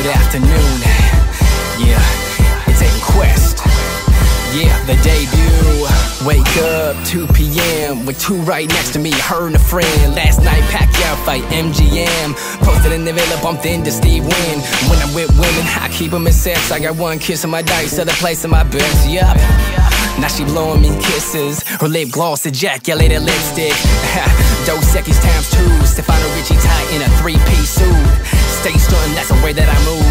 Good afternoon. Yeah, it's Aiden Quest. Yeah, the debut. Wake up, 2 p.m. with two right next to me, her and a friend. Last night, Pacquiao fight, MGM. Posted in the villa, bumped into Steve Wynn. When I'm with women, I keep them in sex. I got one kiss on my dice, other place in my best, yup. Now she blowing me kisses. Her lip gloss, ejaculated lipstick. Dos Equis times 2. Stefano Ricci tight in a 3-piece suit. Stay stuntin', that's the way that I move.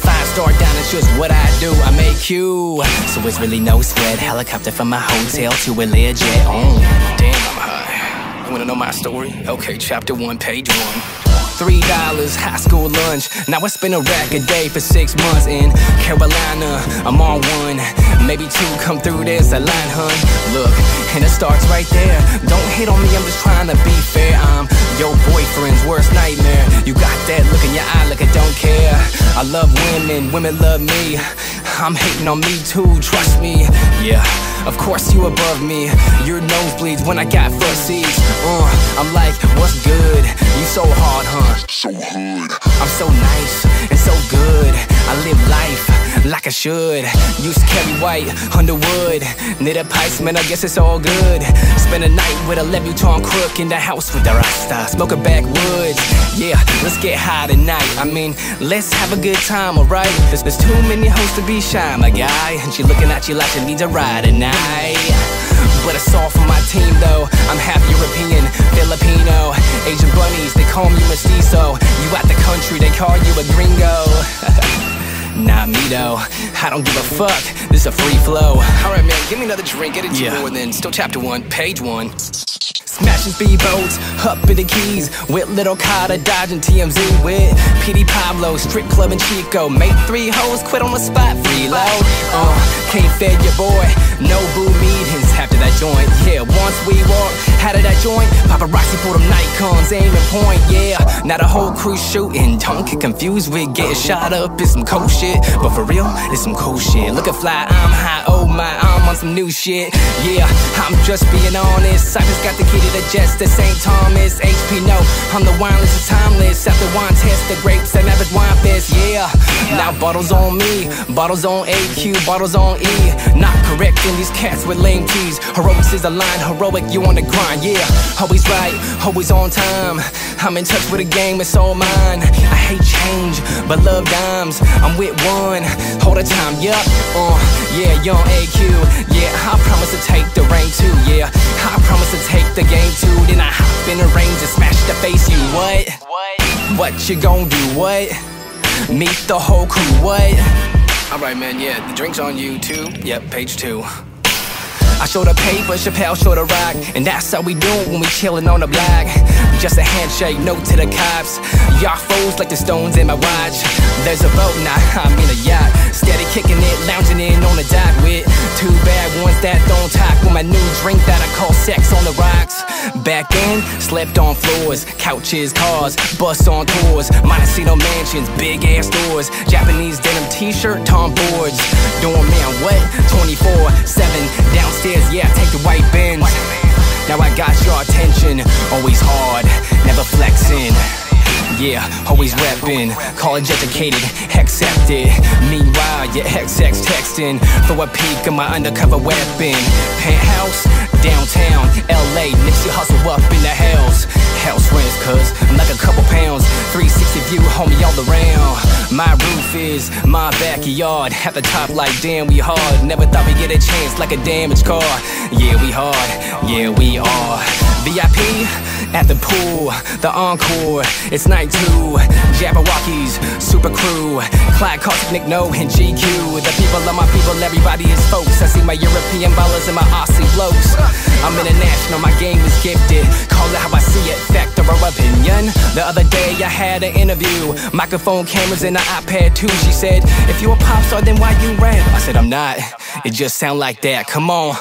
5-star down, it's just what I do. I make you. So it's really no sweat. Helicopter from my hotel to a Learjet. Oh, damn, I'm high. You wanna know my story? Okay, chapter 1, page 1. $3, high school lunch. Now I spend a rack a day for 6 months in Carolina. I'm on one, maybe 2 come through this a line, hun. Look, and it starts right there. Don't hit on me, I'm just trying to be fair. I'm your boyfriend's worst nightmare. You got that look in your eye like I don't care. I love women, women love me. I'm hating on me too, trust me. Yeah, of course you above me. Your nosebleeds when I got front seats. I'm like, what's good? You so hard, huh? So hood. I'm so nice and so good. I live life like I should. Used to carry white underwood. Knit a pipes, man, I guess it's all good. Spend a night with a Lebuton crook in the house with the Rasta. Smoke a backwoods. Yeah, let's get high tonight. I mean, let's have a good time, alright? There's too many hoes to be shy, my guy. And she looking at you like she needs a ride tonight. But it's all for my team though. I'm half European, Filipino, Asian bunnies, they call me mestizo. You out the country, they call you a gringo. Not me though, I don't give a fuck, this is a free flow. Alright man, give me another drink, get it to more than still chapter 1, page 1. Smashing speedboats, up in the Keys with Little Carter, dodging TMZ with PD Pablo, strip club in Chico. Make 3 hoes, quit on the spot, freeload. Can't fed your boy, no boo meetings after that joint. Yeah, once we walk out of that joint, paparazzi pull them Nikons, aim and point. Yeah, now the whole crew shooting. Don't get confused with getting shot up, it's some cold shit. But for real, it's some cool shit. Looking fly, I'm high, oh my, I'm on some new shit. Yeah, I'm just being honest. I just got the key to the jets to St. Thomas. HP no, I'm the wireless and timeless. After wine test, the grapes and average wine fest. Yeah, now bottles on me, bottles on AQ, bottles on E. Not correcting these cats with lame teas. Heroics is a line, heroic, you on the grind. Yeah, always right, always on time. I'm in touch with the game, it's all mine. I hate change, but love dimes. I'm with one, all the time, yup. Yeah, young AQ. Yeah, I promise to take the reign too. Yeah, I promise to take the game too. Then I hop in the range and smash the face. You what? What you gon' do? What? Meet the whole crew. What? Alright man, yeah, the drink's on you too. Yep, page 2. I show the paper, Chappelle show the rock. And that's how we do it when we chillin' on the block. Just a handshake, note to the cops. Y'all foes like the stones in my watch. There's a boat, nah, I'm in a yacht. Steady kicking it, lounging in on the dock with 2 bad ones that don't talk. With my new drink that I call sex on the rocks. Back then, slept on floors, couches, cars, bus on tours, Montecito mansions, big ass doors, Japanese denim t-shirt, Tom Fords. Doing man what? 24/7 downstairs, yeah, take the white Benz. Now I got your attention, always hard, never flexing. Yeah, always reppin', college educated, accepted. Meanwhile, your ex texting for a peek of my undercover weapon. Penthouse, downtown, LA, Nipsey hustle up in the hells. House rents, cuz I'm like a couple pounds. 360 view, homie, all around. My roof is my backyard. At the top, like damn, we hard. Never thought we'd get a chance like a damaged car. Yeah, we hard, yeah, we are. VIP at the pool, the encore. It's night 2. Jabberwockies, super crew. Clyde, Caustic, Nick, No, and GQ. The people are my people, everybody is folks. I see my European ballers and my Aussie blokes. I'm international, my game is gifted. Call it how I see it, fact or opinion. The other day I had an interview, microphone, cameras, and an iPad too. She said, if you a pop star, then why you rap? I said, I'm not. It just sound like that, come on.